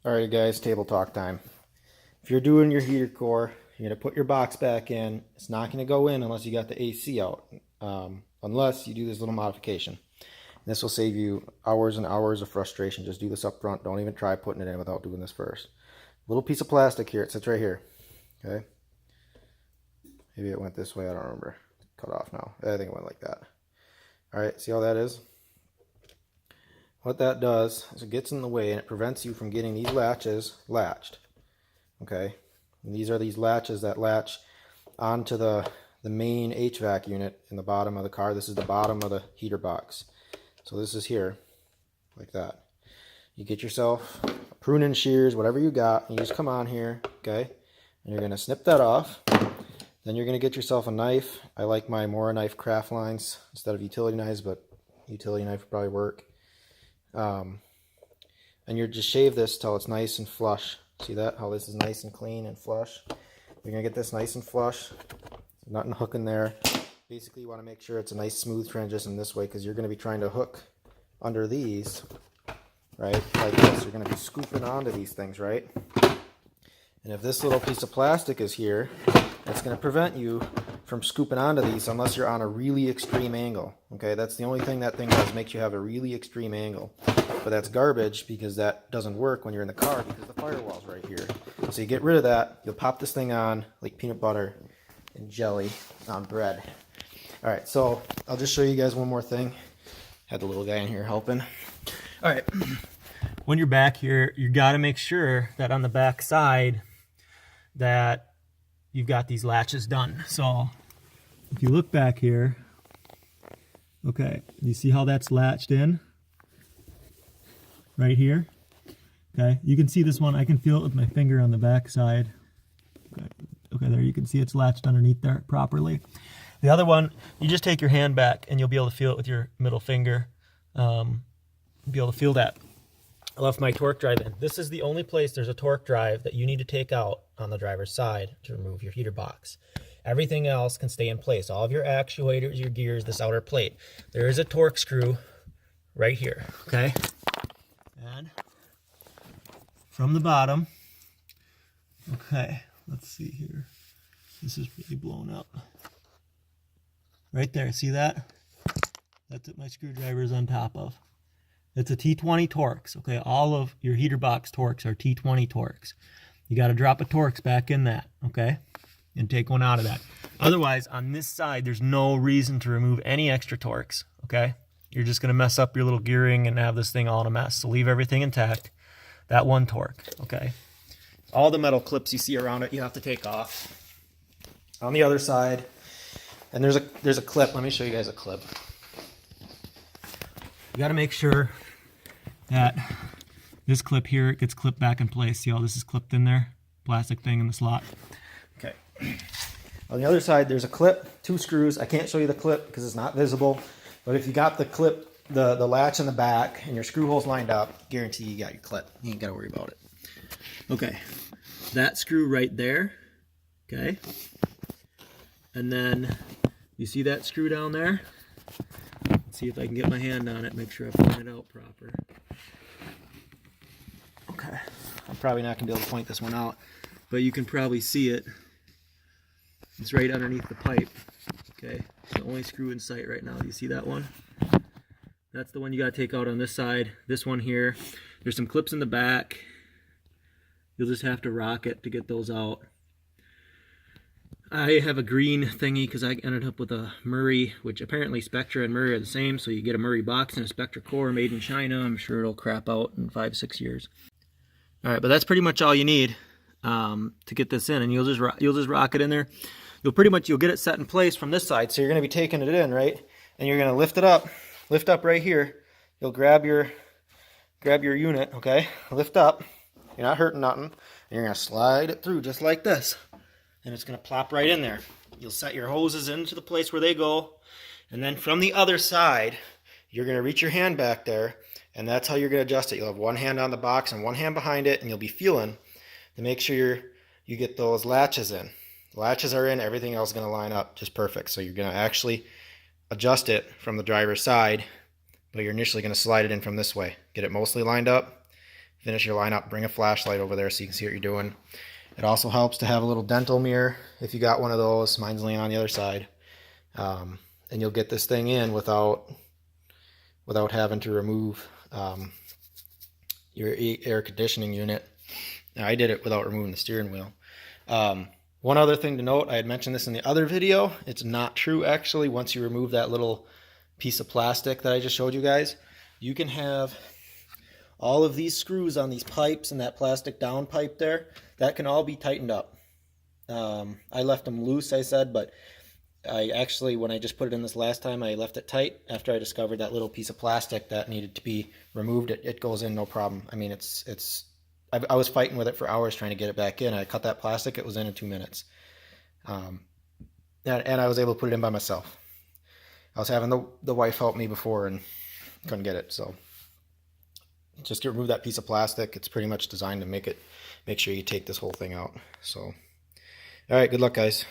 Alright guys, table talk time. If you're doing your heater core, you're going to put your box back in. It's not going to go in unless you got the AC out. Unless you do this little modification. And this will save you hours and hours of frustration. Just do this up front. Don't even try putting it in without doing this first. Little piece of plastic here. It sits right here. Okay. Maybe it went this way. I don't remember. Cut off now. I think it went like that. Alright, see how that is? What that does is it gets in the way and it prevents you from getting these latches latched. Okay, and these are these latches that latch onto the main HVAC unit in the bottom of the car. This is the bottom of the heater box. So this is here, like that. You get yourself a pruning shears, whatever you got, and you just come on here, okay, and you're going to snip that off. Then you're going to get yourself a knife. I like my Mora knife craft lines instead of utility knives, but utility knife would probably work. And you're just shave this till it's nice and flush. See that? How this is nice and clean and flush. You're gonna get this nice and flush. Nothing hooking there. Basically, you want to make sure it's a nice smooth transition this way because you're going to be trying to hook under these, right? Like this. You're going to be scooping onto these things, right? And if this little piece of plastic is here, that's going to prevent you from scooping onto these unless you're on a really extreme angle. Okay, that's the only thing that thing does, makes you have a really extreme angle. But that's garbage because that doesn't work when you're in the car because the firewall's right here. So you get rid of that, you'll pop this thing on like peanut butter and jelly on bread. Alright, so I'll just show you guys one more thing. Had the little guy in here helping. Alright, when you're back here, you got to make sure that on the back side that you've got these latches done. So if you look back here, okay, you see how that's latched in? Right here. Okay, you can see this one. I can feel it with my finger on the back side. Okay, there you can see it's latched underneath there properly. The other one, you just take your hand back and you'll be able to feel it with your middle finger. Be able to feel that. I left my torque drive in. This is the only place there's a torque drive that you need to take out on the driver's side to remove your heater box. Everything else can stay in place. All of your actuators, your gears, this outer plate. There is a torque screw right here, okay? And from the bottom, okay, let's see here. This is really blown up. Right there, see that? That's what my screwdriver is on top of. It's a T20 Torx, okay? All of your heater box Torx are T20 Torx. You got to drop a Torx back in that, okay? And take one out of that. Otherwise, on this side, there's no reason to remove any extra Torx, okay? You're just going to mess up your little gearing and have this thing all in a mess. So leave everything intact. That one torque, okay? All the metal clips you see around it, you have to take off. On the other side, and there's a clip. Let me show you guys a clip. You got to make sure that this clip here gets clipped back in place. See how this is clipped in there? Plastic thing in the slot. Okay. On the other side, there's a clip, 2 screws. I can't show you the clip because it's not visible. But if you got the clip, the latch in the back and your screw holes lined up, guarantee you got your clip. You ain't got to worry about it. Okay. That screw right there. Okay. And then you see that screw down there? Let's see if I can get my hand on it, make sure I point it out proper. Okay. I'm probably not going to be able to point this one out, but you can probably see it. It's right underneath the pipe. Okay. It's the only screw in sight right now. Do you see that one? That's the one you got to take out on this side. This one here. There's some clips in the back. You'll just have to rock it to get those out. I have a green thingy because I ended up with a Murray, which apparently Spectra and Murray are the same. So you get a Murray box and a Spectra core made in China. I'm sure it'll crap out in 5-6 years. All right, but that's pretty much all you need to get this in, and you'll just rock it in there. You'll get it set in place from this side. So you're going to be taking it in, right? And you're going to lift up right here. You'll grab your unit, okay? Lift up. You're not hurting nothing. And you're going to slide it through just like this. And it's going to plop right in there. You'll set your hoses into the place where they go. And then from the other side, you're going to reach your hand back there. And that's how you're going to adjust it. You'll have one hand on the box and one hand behind it. And you'll be feeling to make sure you get those latches in. The latches are in. Everything else is going to line up just perfect. So you're going to actually adjust it from the driver's side. But you're initially going to slide it in from this way. Get it mostly lined up. finish your lineup, bring a flashlight over there so you can see what you're doing. It also helps to have a little dental mirror if you got one of those. Mine's laying on the other side. And you'll get this thing in without having to remove your air conditioning unit. Now, I did it without removing the steering wheel. One other thing to note, I had mentioned this in the other video. It's not true, actually. Once you remove that little piece of plastic that I just showed you guys, you can have all of these screws on these pipes and that plastic down pipe there, that can all be tightened up. I left them loose, I said, but I actually, when I just put it in this last time, I left it tight. After I discovered that little piece of plastic that needed to be removed, it goes in no problem. I mean, I was fighting with it for hours trying to get it back in. I cut that plastic, it was in 2 minutes. And I was able to put it in by myself. I was having the wife help me before and couldn't get it, so just to remove that piece of plastic. It's pretty much designed to make sure you take this whole thing out. So, all right, good luck, guys.